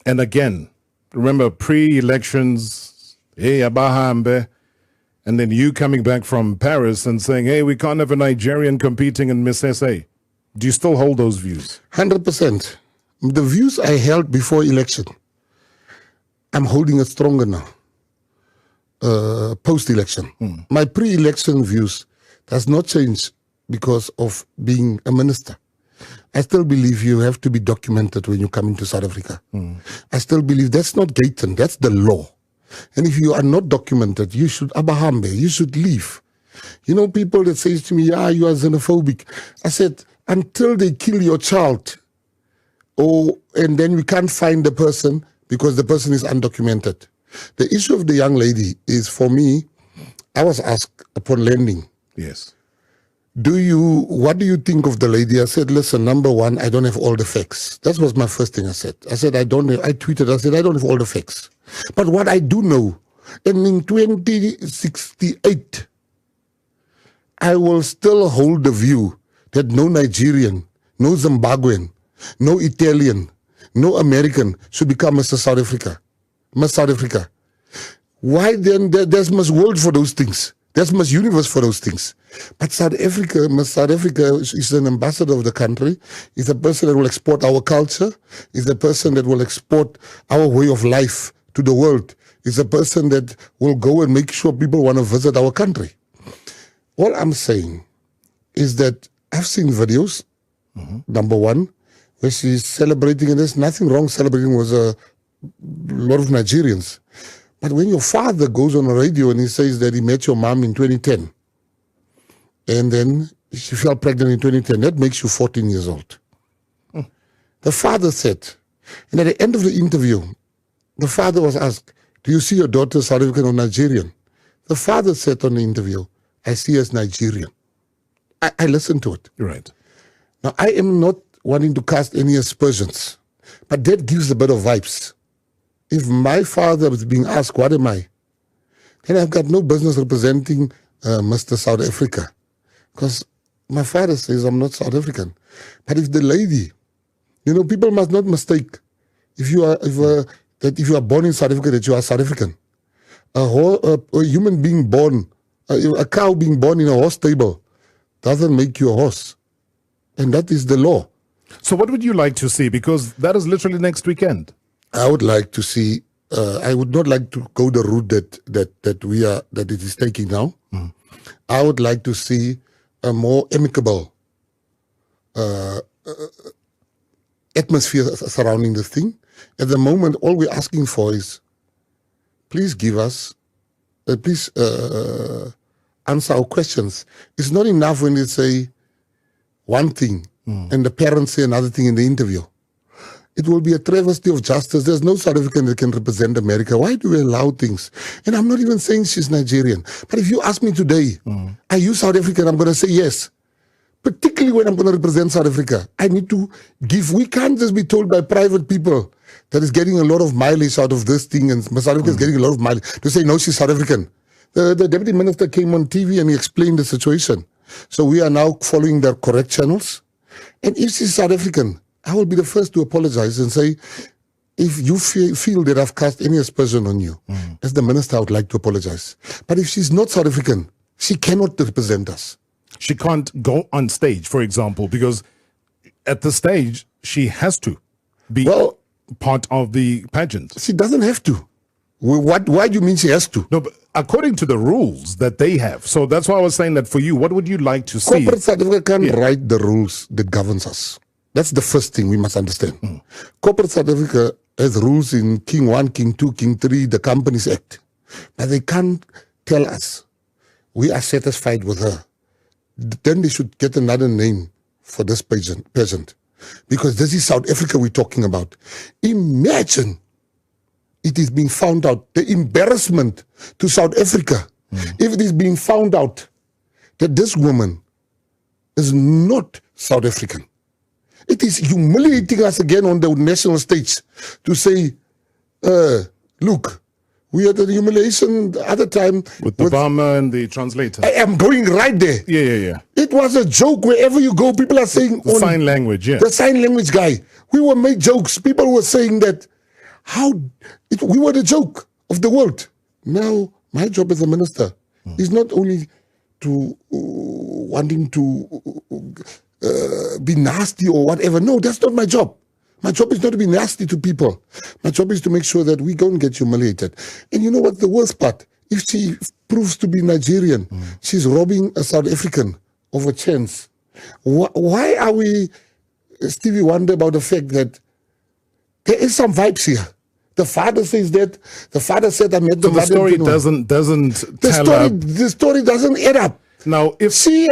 And again, remember pre-elections, hey, Abahambe, and then you coming back from Paris and saying, hey, we can't have a Nigerian competing in Miss SA. Do you still hold those views? 100%. The views I held before election, I'm holding it stronger now, post-election. My pre-election views does not change because of being a minister. I still believe you have to be documented when you come into South Africa. I still believe that's not Gayton, that's the law. And if you are not documented, you should abahambe, you should leave. You know, people that say to me, yeah, you are xenophobic. I said, until they kill your child, and then we can't find the person because the person is undocumented. The issue of the young lady is, for me, I was asked upon landing. Yes. What do you think of the lady? I said, listen, number one, I don't have all the facts. That was my first thing I said. I said, I tweeted, I said, I don't have all the facts. But what I do know, and in 2068, I will still hold the view that no Nigerian, no Zimbabwean, no Italian, no American should become Mr. South Africa. Miss South Africa. Why then? There's Miss World for those things. There's Miss Universe for those things. But South Africa, Miss South Africa is an ambassador of the country, is a person that will export our culture, is a person that will export our way of life to the world, is a person that will go and make sure people want to visit our country. All I'm saying is that I've seen videos, number one, where she's celebrating, and there's nothing wrong celebrating with a lot of Nigerians. But when your father goes on the radio and he says that he met your mom in 2010, and then she fell pregnant in 2010, that makes you 14 years old. The father said, and at the end of the interview, the father was asked, do you see your daughter South African or Nigerian? The father said on the interview, I see her as Nigerian. I listened to it. Right. Now, I am not wanting to cast any aspersions, but that gives a bit of vibes. If my father was being asked, what am I? Then I've got no business representing Mr. South Africa, because my father says I'm not South African. But if the lady, you know, people must not mistake if you are born in South Africa that you are South African. A human being born, a cow being born in a horse stable doesn't make you a horse, and that is the law. So what would you like to see? Because that is literally next weekend. I would like to see. I would not like to go the route that it is taking now. I would like to see a more amicable atmosphere surrounding this thing. At the moment, all we're asking for is, please give us, please answer our questions. It's not enough when they say one thing and the parents say another thing in the interview. It will be a travesty of justice. There's no South African that can represent America. Why do we allow things? And I'm not even saying she's Nigerian. But if you ask me today, are you South African? I'm going to say yes. Particularly when I'm going to represent South Africa. I need to give. We can't just be told by private people that is getting a lot of mileage out of this thing, and South Africa is getting a lot of mileage, to say, no, she's South African. The deputy minister came on TV and he explained the situation. So we are now following the correct channels. And if she's South African, I will be the first to apologize and say, if you feel that I've cast any aspersion on you, as the minister, I would like to apologize. But if she's not South African, she cannot represent us. She can't go on stage, for example, because at the stage, she has to be part of the pageant. She doesn't have to. Why do you mean she has to? No, but according to the rules that they have. So that's why I was saying that for you, what would you like to see? Corporate South Africa can't write the rules that governs us. That's the first thing we must understand. Corporate South Africa has rules in King 1, King 2, King 3, the Companies Act. But they can't tell us we are satisfied with her. Then they should get another name for this pageant. Because this is South Africa we're talking about. Imagine it is being found out, the embarrassment to South Africa, if it is being found out that this woman is not South African. It is humiliating us again on the national stage to say, look, we had a humiliation the other time. With Obama and the translator. I am going right there. Yeah. It was a joke wherever you go. People are saying... The sign language, yeah. The sign language guy. We were made jokes. People were saying that, We were the joke of the world. Now, my job as a minister is not only to wanting to be nasty or whatever. No, that's not my job. My job is not to be nasty to people. My job is to make sure that we don't get humiliated. And you know what the worst part? If she proves to be Nigerian, she's robbing a South African of a chance. Why are we, Stevie, wonder about the fact that there is some vibes here? The father says that. The father said, I met the story doesn't tell up. The story doesn't add up. Now, if See,